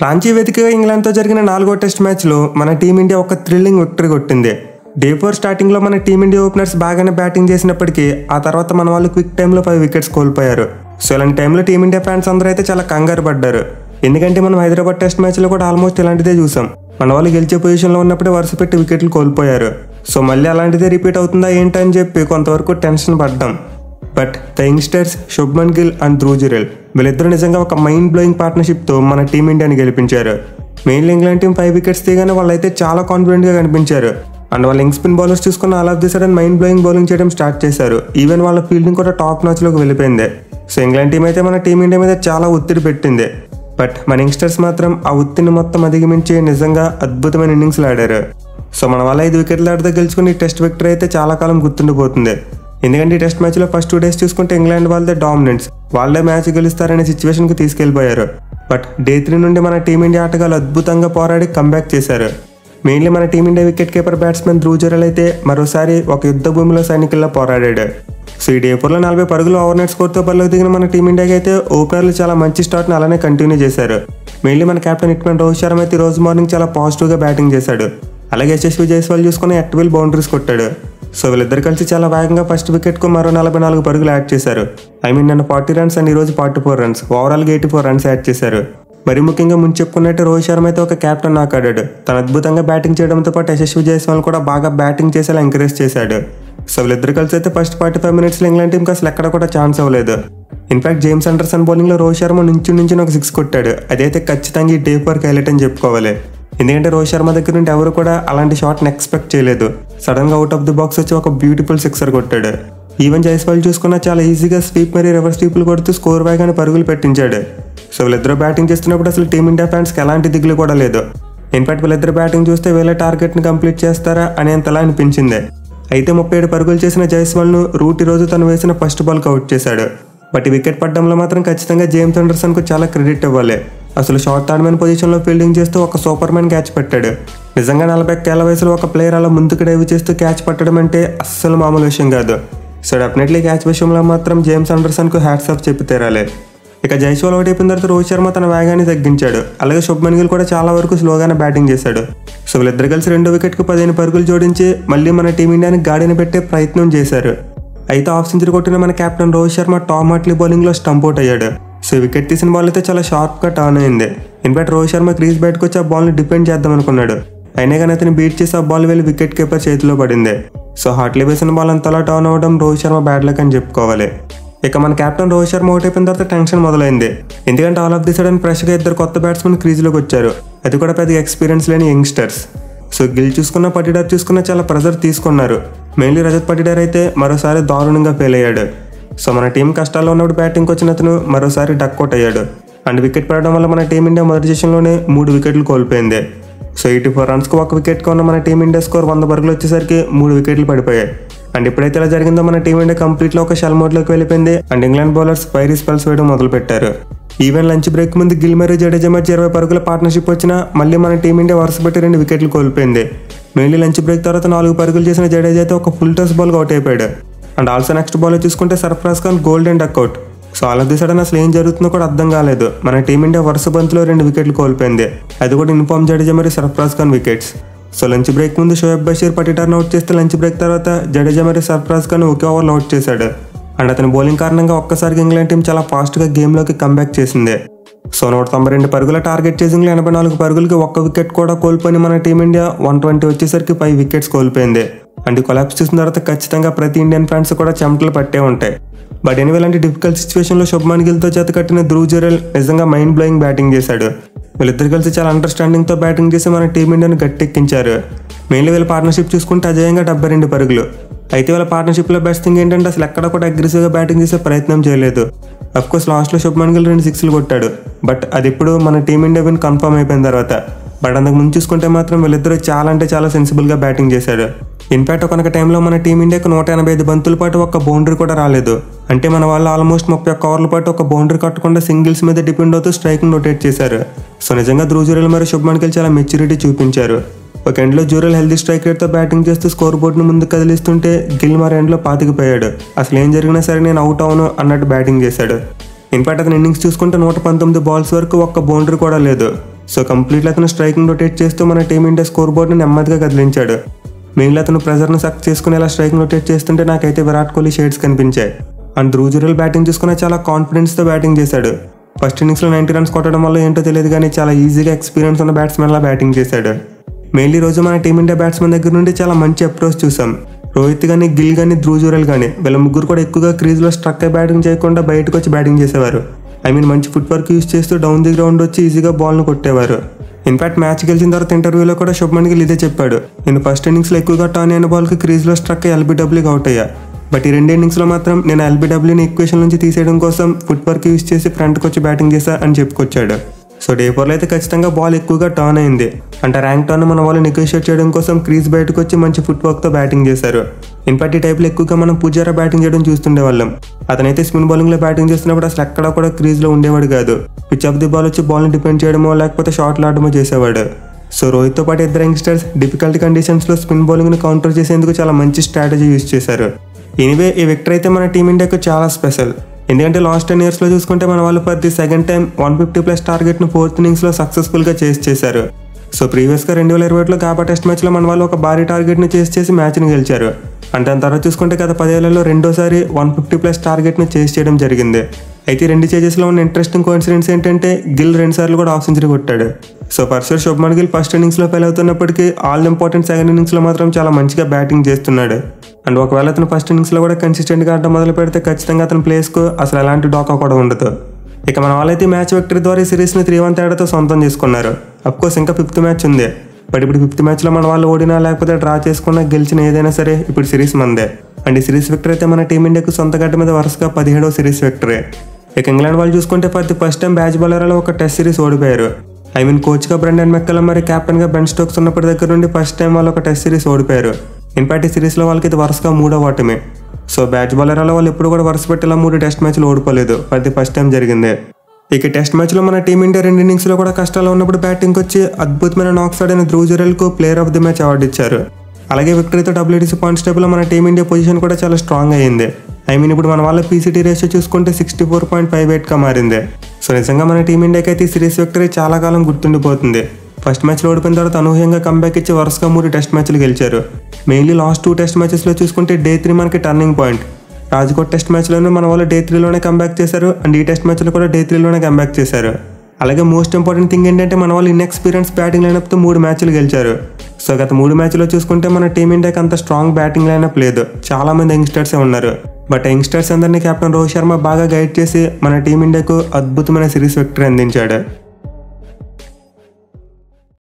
రాంచీ వేదికగా ఇంగ్లాండ్తో జరిగిన 4వ టెస్ట్ మ్యాచ్లో మన టీమిండియా ఒక థ్రిల్లింగ్ విక్టరీ కొట్టింది. డే 4 స్టార్టింగ్లో మన టీమిండియా ఓపెనర్స్ బాగానే బ్యాటింగ్ చేసినప్పటికీ ఆ తర్వాత మన వాళ్ళు క్విక్ టైంలో 5 వికెట్స్ కోల్పోయారు. సో ఇలాంటి టైంలో టీమిండియా ఫ్యాన్స్ అందరూ అయితే చాలా కంగారు పడ్డారు. ఎందుకంటే మనం హైదరాబాద్ టెస్ట్ మ్యాచ్లో కూడా ఆల్మోస్ట్ ఇలాంటిదే చూసాం. మన వాళ్ళు గెలిచే పొజిషన్లో ఉన్నప్పుడే వరుస పెట్టి వికెట్లు కోల్పోయారు. సో మళ్ళీ అలాంటిదే రిపీట్ అవుతుందా ఏంటని చెప్పి కొంతవరకు టెన్షన్ పడ్డాం. But the youngsters Shubman Gill and Dhruv Jurel వీళ్ళిద్దరూ నిజంగా ఒక మైండ్ బ్లోయింగ్ పార్ట్నర్షిప్తో మన టీమిండియాని గెలిపించారు. మెయిన్లీ ఇంగ్లాండ్ టీం 5 వికెట్స్ తీయగానే వాళ్ళైతే చాలా కాన్ఫిడెంట్గా కనిపించారు. అండ్ వాళ్ళ యంగ్ స్పిన్ బౌలర్స్ చూసుకున్న all of the sudden mind blowing bowling చేయడం స్టార్ట్ చేశారు. ఈవెన్ వాళ్ళ ఫీల్డింగ్ కూడా టాప్ నాచ్లోకి వెళ్ళిపోయింది. సో ఇంగ్లాండ్ టీం అయితే మన టీమిండియా మీద చాలా ఒత్తిడి పెట్టింది. బట్ మన యంగ్స్టర్స్ మాత్రం ఆ ఒత్తిడిని మొత్తం అధిగమించి నిజంగా అద్భుతమైన ఇన్నింగ్స్లు ఆడారు. సో మన వాళ్ళ 5 వికెట్ల ఆడితే గెలుచుకుని టెస్ట్ విక్టరీ అయితే చాలా కాలం గుర్తుండిపోతుంది. ఎందుకంటే ఈ టెస్ట్ మ్యాచ్లో ఫస్ట్ 2 డేస్ చూసుకుంటే ఇంగ్లాండ్ వాళ్ళదే డామినెన్స్, వాళ్ళే మ్యాచ్ గెలుస్తారనే సిచ్యువేషన్కి తీసుకెళ్లిపోయారు. బట్ డే 3 నుండి మన టీమిండియా ఆటగాళ్ళు అద్భుతంగా పోరాడి కంబ్యాక్ చేశారు. మెయిన్లీ మన team India wicket keeper batsmen Dhruv Jurel అయితే మరోసారి ఒక యుద్ధ భూమిలో సైనికుల్లా పోరాడాడు. సో ఈ డే 4లో 40 పరుగులు ఓవర్నెట్ స్కోర్తో బరిలోకి దిగిన మన టీమిండియాకి అయితే ఓపెనర్లు చాలా మంచి స్టార్ట్ని అలానే కంటిన్యూ చేశారు. మెయిన్లీ మన కెప్టెన్ హిట్మెన్ రోహిత్ శర్మ అయితే ఈ రోజు మార్నింగ్ చాలా పాజిటివ్గా బ్యాటింగ్ చేశాడు. అలాగే యశస్వి జైస్వాల్ చూసుకుని at will బౌండరీస్ కొట్టాడు. సో వీళ్ళిద్దరు కలిసి చాలా వేగంగా ఫస్ట్ వికెట్కు మరో 44 పరుగులు యాడ్ చేశారు. నిన్న 40 రన్స్ అండ్ ఈరోజు 44 రన్స్, ఓవరాల్గా 84 రన్స్ యాడ్ చేశారు. మరి ముఖ్యంగా ముందు చెప్పుకున్నట్టు రోహిత్ శర్మ అయితే ఒక కెప్టెన్ నాక్ ఆడాడు. తను అద్భుతంగా బ్యాటింగ్ చేయడంతో పాటు యశస్వి జైస్వాల్ కూడా బాగా బ్యాటింగ్ చేసేలా ఎంకరేజ్ చేశాడు. సో వీళ్ళిద్దరు కలిసి అయితే ఫస్ట్ 45 మినిట్స్లో ఇంగ్లాండ్ టీంకి అసలు ఎక్కడ కూడా ఛాన్స్ అవ్వలేదు. ఇన్ఫాక్ట్ జేమ్స్ అండర్సన్ బౌలింగ్లో రోహిత్ శర్మ నుంచి ఒక 6 కొట్టాడు. అదైతే ఖచ్చితంగా ఈ డే 4 హైలైట్ అని చెప్పుకోవాలి. ఎందుకంటే రోహిత్ శర్మ దగ్గర నుండి ఎవరు కూడా అలాంటి షాట్ని ఎక్స్పెక్ట్ చేయలేదు. సడన్గా అవుట్ ఆఫ్ ది బాక్స్ వచ్చి ఒక బ్యూటిఫుల్ సిక్సర్ కొట్టాడు. ఈవెన్ జైస్వాల్ చూసుకున్నా చాలా ఈజీగా స్వీప్ మరియు రివర్స్ స్వీప్లు కొడుతూ స్కోర్ వేగానే పరుగులు పెట్టించాడు. సో వీళ్ళిద్దరూ బ్యాటింగ్ చేస్తున్నప్పుడు అసలు టీమిండియా ఫ్యాన్స్కి ఎలాంటి దిగులు కూడా లేదు. ఇన్ఫాక్ట్ వీళ్ళిద్దరు బ్యాటింగ్ చూస్తే వీళ్ళ టార్గెట్ని కంప్లీట్ చేస్తారా అనేంతలా అనిపించింది. అయితే 37 పరుగులు చేసిన జైస్వాల్ను రూట్ ఈ రోజు తను వేసిన ఫస్ట్ బాల్కి అవుట్ చేశాడు. బట్ వికెట్ పడడంలో మాత్రం ఖచ్చితంగా జేమ్స్ అండర్సన్కు చాలా క్రెడిట్ ఇవ్వాలి. అసలు షార్ట్ థర్డ్ పొజిషన్లో ఫీల్డింగ్ చేస్తూ ఒక సూపర్ మ్యాన్ క్యాచ్ పట్టాడు. నిజంగా 41 ఏళ్ల వయసులో ఒక ప్లేయర్ అలా ముందుకు డైవ్ చేస్తూ క్యాచ్ పట్టడం అంటే అస్సలు మామూలు విషయం కాదు. సో డెఫినెట్లీ క్యాచ్ విషయంలో మాత్రం జేమ్స్ అండర్సన్కు హ్యాట్స్ ఆఫ్ చెప్పి తీరాలి. ఇక జైస్వాల్ అవుట్ అయిపోయిన తర్వాత రోహిత్ శర్మ తన వేగాన్ని తగ్గించాడు. అలాగే శుభ్మన్ గిల్ కూడా చాలా వరకు స్లోగానే బ్యాటింగ్ చేశాడు. సో వీళ్ళిద్దరు కలిసి 2 వికెట్కు 15 పరుగులు జోడించి మళ్ళీ మన టీమిండియాని గాడిని పెట్టే ప్రయత్నం చేశారు. అయితే హాఫ్ సెంచరీ కొట్టిన మన captain Rohit Sharma Tom Hartley బౌలింగ్లో స్టంప్ అవుట్ అయ్యాడు. సో వికెట్ తీసిన బాల్ అయితే చాలా షార్ప్గా టర్న్ అయింది. ఇన్ఫాక్ట్ రోహిత్ శర్మ క్రీజ్ బయటకు వచ్చి ఆ బాల్ని డిఫెండ్ చేద్దాం అనుకున్నాడు. అయినా కానీ అతను బీట్ చేసి ఆ బాల్ వెళ్ళి వికెట్ కీపర్ చేతిలో పడింది. సో హార్ట్లీ వేసిన బాల్ అంతలా టర్న్ అవ్వడం రోహిత్ శర్మ బ్యాడ్ లక్ అని చెప్పుకోవాలి. ఇక మన కెప్టెన్ రోహిత్ శర్మ అవుట్ అయిపోయిన తర్వాత టెన్షన్ మొదలైంది. ఎందుకంటే ఆల్ ఆఫ్ ది సడన్ ఫ్రెష్గా 2 కొత్త బ్యాట్స్మెన్ క్రీజ్లోకి వచ్చారు. అది కూడా పెద్దగా ఎక్స్పీరియన్స్ లేని యంగ్స్టర్స్. సో గిల్ చూసుకున్న పటిడార్ చూసుకున్న చాలా ప్రెజర్ తీసుకున్నారు. మెయిన్లీ రజత్ పటిడార్ అయితే మరోసారి దారుణంగా ఫెయిల్ అయ్యాడు. సో మన టీం కష్టాల్లో ఉన్నప్పుడు బ్యాటింగ్కి వచ్చిన అతను మరోసారి డక్అవుట్ అయ్యాడు. అండ్ వికెట్ పడడం వల్ల మన టీమిండియా మొదటి సెషన్లోనే 3 వికెట్లు కోల్పోయింది. సో 84 రన్స్కి 1 వికెట్గా ఉన్న మన టీమిండియా స్కోర్ 100 పరుగులు వచ్చేసరికి 3 వికెట్లు పడిపోయాయి. అండ్ ఎప్పుడైతే ఇలా జరిగిందో మన టీమిండియా కంప్లీట్లో ఒక షెల్ మోడ్లోకి వెళ్ళిపోయింది. And England bowlers fiery spells వేయడం మొదలుపెట్టారు. ఈవెన్ లంచ్ బ్రేక్ ముందు గిల్ మరియు జడేజా మధ్య 20 పరుగుల పార్ట్నర్షిప్ వచ్చినా మళ్ళీ మన టీమిండియా వరుస పెట్టి 2 వికెట్లు కోల్పోయింది. మెయిన్లీ లంచ్ బ్రేక్ తర్వాత 4 పరుగులు చేసిన జడేజా అయితే ఒక ఫుల్ టాస్ బాల్గా అవుట్ అయిపోయాడు. అండ్ ఆల్సో నెక్స్ట్ బాల్ చూసుకుంటే Sarfaraz Khan golden duck out. So all of the sudden అసలు ఏం జరుగుతుందో కూడా అర్థం కాలేదు. మన టీమిండియా వరుస బంతిలో 2 వికెట్లు కోల్పోయింది. అది కూడా ఇన్ఫార్మ్ జడేజా మరియు Sarfaraz Khan wickets. So lunch break ముందు షోయబ్ బషీర్ పటిడార్ను అవుట్ చేస్తే లంచ్ బ్రేక్ తర్వాత జడేజా మరియు సర్ఫరాజ్ ఖాన్ ఒకే ఓవర్లో అవుట్ చేశాడు. అండ్ అతని బౌలింగ్ కారణంగా ఒక్కసారిగా ఇంగ్లాండ్ టీం చాలా ఫాస్ట్గా గేమ్లోకి కంబ్యాక్ చేసింది. సో 192 పరుగుల టార్గెట్ చేసింగ్లో 84 పరుగులకి 1 వికెట్ కూడా కోల్పోయి మన టీమిండియా 120 వచ్చేసరికి 5 వికెట్స్ కోల్పోయింది. అండ్ కొలాప్స్ చూసిన తర్వాత ఖచ్చితంగా ప్రతి ఇండియన్ ఫ్యాన్స్ కూడా చెమటలు పట్టే ఉంటాయి. బట్ ఎనివే ఇలాంటి డిఫికల్ట్ సిచ్యువేషన్లో శుభ్మన్ గిల్తో చేత కట్టిన ధ్రువ్ జురేల్ నిజంగా మైండ్ బ్లోయింగ్ బ్యాటింగ్ చేశాడు. వీళ్ళిద్దరు కలిసి చాలా అండర్స్టాండింగ్తో బ్యాటింగ్ చేసి మన టీమిండియాను గట్టెక్కించారు. మెయిన్లీ వీళ్ళ పార్ట్నర్షిప్ చూసుకుంటే అజయంగా 72 పరుగులు. అయితే వీళ్ళ పార్ట్నర్షిప్లో బెస్ట్ థింగ్ ఏంటంటే అసలు ఎక్కడ కూడా అగ్రెసివ్గా బ్యాటింగ్ చేసే ప్రయత్నం చేయలేదు. అఫ్కోర్స్ లాస్ట్లో శుభ్మన్ గిల్ 2 సిక్స్లు కొట్టాడు. బట్ అది ఇప్పుడు మన టీమిండియా విన్ కన్ఫర్మ్ అయిపోయిన తర్వాత. బట్ అంతకు ముందు చూసుకుంటే మాత్రం వీళ్ళిద్దరూ చాలా అంటే చాలా సెన్సిబుల్గా బ్యాటింగ్ చేశాడు. ఇన్ఫాక్ట్ ఒక టైంలో మన టీమిండియాకు 185 బంతుల పాటు ఒక బౌండరీ కూడా రాలేదు. అంటే మన వాళ్ళు ఆల్మోస్ట్ 31 ఓవర్ల పాటు ఒక బౌండరీ కట్టకుండా సింగిల్స్ మీద డిపెండ్ అవుతూ స్ట్రైక్ని రొటేట్ చేశారు. సో నిజంగా ధ్రువ్ జురేల్ మరియు శుభ్మన్ గిల్ చాలా మెచ్యూరిటీ చూపించారు. ఒక ఎండ్లో జురేల్ హెల్దీ స్ట్రైక్ రేట్తో బ్యాటింగ్ చేస్తూ స్కోర్ బోర్డును ముందుకు కదిలిస్తుంటే గిల్ మరి ఎండ్లో పాతికిపోయాడు. అసలు ఏం జరిగినా సరే నేను అవుట్ అవును అన్నట్టు బ్యాటింగ్ చేశాడు. ఇన్ఫాక్ట్ అతని ఇన్నింగ్స్ చూసుకుంటే 119 బాల్స్ వరకు ఒక్క బౌండరీ కూడా లేదు. సో కంప్లీట్లీ అతను స్ట్రైకింగ్ రొటేట్ చేస్తూ మన టీమిండియా స్కోర్ బోర్డ్ని నెమ్మదిగా కదిలించాడు. మెయిన్లీ అతను ప్రెజర్ను సక్ చేసుకుని ఇలా స్ట్రైకింగ్ రొటేట్ చేస్తుంటే నాకైతే విరాట్ కోహ్లీ షేడ్స్ కనిపించాయి. అండ్ ధ్రువ్ జురేల్ బ్యాటింగ్ చూసుకుని చాలా కాన్ఫిడెన్స్తో బ్యాటింగ్ చేశాడు. ఫస్ట్ ఇన్నింగ్స్లో 90 రన్స్ కొట్టడం వల్ల ఏంటో తెలియదు కానీ చాలా ఈజీగా ఎక్స్పీరియన్స్ ఉన్న బ్యాట్స్మెన్లా బ్యాటింగ్ చేశాడు. మెయిన్లీ రోజు మన టీమిండియా బ్యాట్స్మెన్ దగ్గర నుండి చాలా మంచి అప్రోచ్ చూసాం. రోహిత్ కానీ, గిల్ కానీ, ధ్రువ్ జురేల్ కానీ వీళ్ళ ముగ్గురు కూడా ఎక్కువగా క్రీజ్లో స్ట్రక్ అయి బ్యాటింగ్ చేయకుండా బయటకు వచ్చి బ్యాటింగ్ చేసేవారు. మంచి ఫుట్ వర్క్ యూజ్ చేస్తూ డౌన్ ది గ్రౌండ్ వచ్చి ఈజీగా బాల్ను కొట్టేవారు. ఇన్ఫాక్ట్ మ్యాచ్ గెలిచిన తర్వాత ఇంటర్వ్యూలో కూడా శుభ్మన్ గిల్ ఇదే చెప్పాడు. నేను ఫస్ట్ ఇన్నింగ్స్లో ఎక్కువగా టర్న్ అయిన బాల్కి క్రీజ్లో స్ట్రక్ అయ్యి ఎల్బీడబ్ల్యూకి అవుట్ అయ్యా. బట్ ఈ 2 ఇన్నింగ్స్లో మాత్రం నేను ఎల్బీడబ్ల్యూని ఈక్వేషన్ నుంచి తీసేయడం కోసం ఫుట్ వర్క్ యూజ్ చేసి ఫ్రంట్కి వచ్చి బ్యాటింగ్ చేశా అని చెప్పుకొచ్చాడు. సో డే 4లో అయితే ఖచ్చితంగా బాల్ ఎక్కువగా టర్న్ అయింది. అంటే ర్యాంక్ టర్న్ మన వాళ్ళు నెగోషియేట్ చేయడం కోసం క్రీజ్ బయటకు వచ్చి మంచి ఫుట్ వర్క్తో బ్యాటింగ్ చేశారు. ఇన్ఫాక్ట్ ఈ టైప్లో ఎక్కువగా మనం పుజారా బ్యాటింగ్ చేయడం చూస్తుండేవాళ్ళం. అతనైతే స్పిన్ బౌలింగ్లో బ్యాటింగ్ చేస్తున్నప్పుడు అసలు ఎక్కడా కూడా క్రీజ్లో ఉండేవాడు కాదు. పిచ్ ఆఫ్ ది బాల్ వచ్చి బాల్ని డిపెండ్ చేయడమో లేకపోతే షాట్లు ఆడమో చేసేవాడు. సో రోహిత్తో పాటు ఇద్దరు యంగ్స్టర్స్ డిఫికల్ట్ కండిషన్స్లో స్పిన్ బౌలింగ్ని కౌంటర్ చేసేందుకు చాలా మంచి స్ట్రాటజీ యూజ్ చేశారు. ఎనీవే ఈ విక్టరీ అయితే మన టీమిండియాకు చాలా స్పెషల్. ఎందుకంటే లాస్ట్ 10 yearsలో చూసుకుంటే మన వాళ్ళు for the second time 150+ టార్గెట్ను 4th ఇన్నింగ్స్లో సక్సెస్ఫుల్గా చేశారు. సో ప్రీవియస్గా 2021లో గాబా టెస్ట్ మ్యాచ్లో మన వాళ్ళు ఒక భారీ టార్గెట్ని చేసి మ్యాచ్ని గెలిచారు. అంటే దాని తర్వాత చూసుకుంటే గత 10 ఏళ్లలో రెండోసారి 150+ టార్గెట్ని చేయడం జరిగింది. అయితే 2 చేజెస్లో ఉన్న ఇంట్రెస్టింగ్ కోఇన్సిడెన్స్ ఏంటంటే గిల్ 2 సార్లు కూడా హాఫ్ సెంచరీ కొట్టాడు. సో పర్సర్ శుభ్మన్ గిల్ ఫస్ట్ ఇన్నింగ్స్లో ఫెయిల్ అవుతున్నప్పటికీ ఆల్ ఇంపార్టెంట్ సెకండ్ ఇన్నింగ్స్లో మాత్రం చాలా మంచిగా బ్యాటింగ్ చేస్తున్నాడు. అండ్ ఒకవేళ అతను ఫస్ట్ ఇన్నింగ్స్లో కూడా కన్సిస్టెంట్గా ఆడడం మొదలు పెడితే ఖచ్చితంగా అతని ప్లేస్కు అసలు ఎలాంటి డోకా కూడా ఉండదు. ఇక మన వాళ్ళైతే మ్యాచ్ విక్టరీ ద్వారా ఈ సిరీస్ని 3-1 తేడాతో సొంతం చేసుకున్నారు. అఫ్కోర్స్ ఇంకా 5th మ్యాచ్ ఉంది. బట్ ఇప్పుడు 5th మ్యాచ్లో మన వాళ్ళు ఓడినా లేకపోతే డ్రా చేసుకున్నా గెలిచిన ఏదైనా సరే ఇప్పుడు సిరీస్ మందే. అండ్ ఈ సిరీస్ విక్టరీ అయితే మన టీమిండియాకు సొంత గడ్డ మీద వరుసగా 17వ సిరీస్ విక్టరీ. ఇక ఇంగ్లాండ్ వాళ్ళు చూసుకుంటే for the first time batch బౌలర్లో ఒక టెస్ట్ సిరీస్ ఓడిపోయారు. కోచ్గా బ్రెండన్ మెక్కలం మరి కెప్టెన్గా బెన్ స్టోక్స్ ఉన్నప్పటి దగ్గర నుండి ఫస్ట్ టైం వాళ్ళు ఒక టెస్ట్ సిరీస్ ఓడిపోయారు. ఇన్ఫాక్ట్ ఈ సిరీస్లో వాళ్ళకి ఇది వరుసగా 3వ ఓటమి. సో బ్యాచ్ బౌలర్లో వాళ్ళు ఎప్పుడు కూడా వరుస పెట్టేలా 3 టెస్ట్ మ్యాచ్లు ఓడిపోలేదు. ఫర్ ది ఫస్ట్ టైం జరిగింది. ఇక టెస్ట్ మ్యాచ్లో మన టీమిండియా 2 ఇన్నింగ్స్లో కూడా కష్టాలు ఉన్నప్పుడు బ్యాటింగ్కి వచ్చి అద్భుతమైన నాక్స్ ఆడిన ధ్రువ్ జురేల్కు player of the match award ఇచ్చారు. అలాగే విక్టరీతో WTC పాయింట్స్ టేబుల్లో మన టీమిండియా పొజిషన్ కూడా చాలా స్ట్రాంగ్ అయ్యింది. ఇప్పుడు మన వాళ్ళ PCT రేషియో చూసుకుంటే 64.58గా మారింది. సో నిజంగా మన టీమిండియాకి అయితే ఈ సిరీస్ విక్టరీ చాలా కాలం గుర్తుండిపోతుంది. ఫస్ట్ మ్యాచ్లో ఓడిపోయిన తర్వాత అనూహ్యంగా కంబ్యాక్ ఇచ్చి వరుసగా 3 టెస్ట్ మ్యాచ్లు గెలిచారు. మెయిన్లీ లాస్ట్ 2 టెస్ట్ మ్యాచెస్లో చూసుకుంటే డే 3 మనకి టర్నింగ్ పాయింట్. రాజ్కోట్ టెస్ట్ మ్యాచ్లోనే మన వాళ్ళు డే 3లోనే కంబ్యాక్ చేశారు. అండ్ ఈ టెస్ట్ మ్యాచ్లో కూడా డే 3లోనే కంబ్యాక్ చేశారు. అలాగే మోస్ట్ ఇంపార్టెంట్ థింగ్ ఏంటంటే మన వాళ్ళు ఇన్ఎక్స్పీరియన్స్ బ్యాటింగ్ లైనప్తో 3 మ్యాచ్లు గెలిచారు. సో గత 3 మ్యాచ్లో చూసుకుంటే మన టీమిండియాకి అంత స్ట్రాంగ్ బ్యాటింగ్ లైనప్ లేదు. చాలా మంది యంగ్స్టర్సే ఉన్నారు. బట్ యంగ్స్టర్స్ అందరినీ కెప్టెన్ రోహిత్ శర్మ బాగా గైడ్ చేసి మన టీమిండియాకు అద్భుతమైన సిరీస్ విక్టరీ అందించాడు.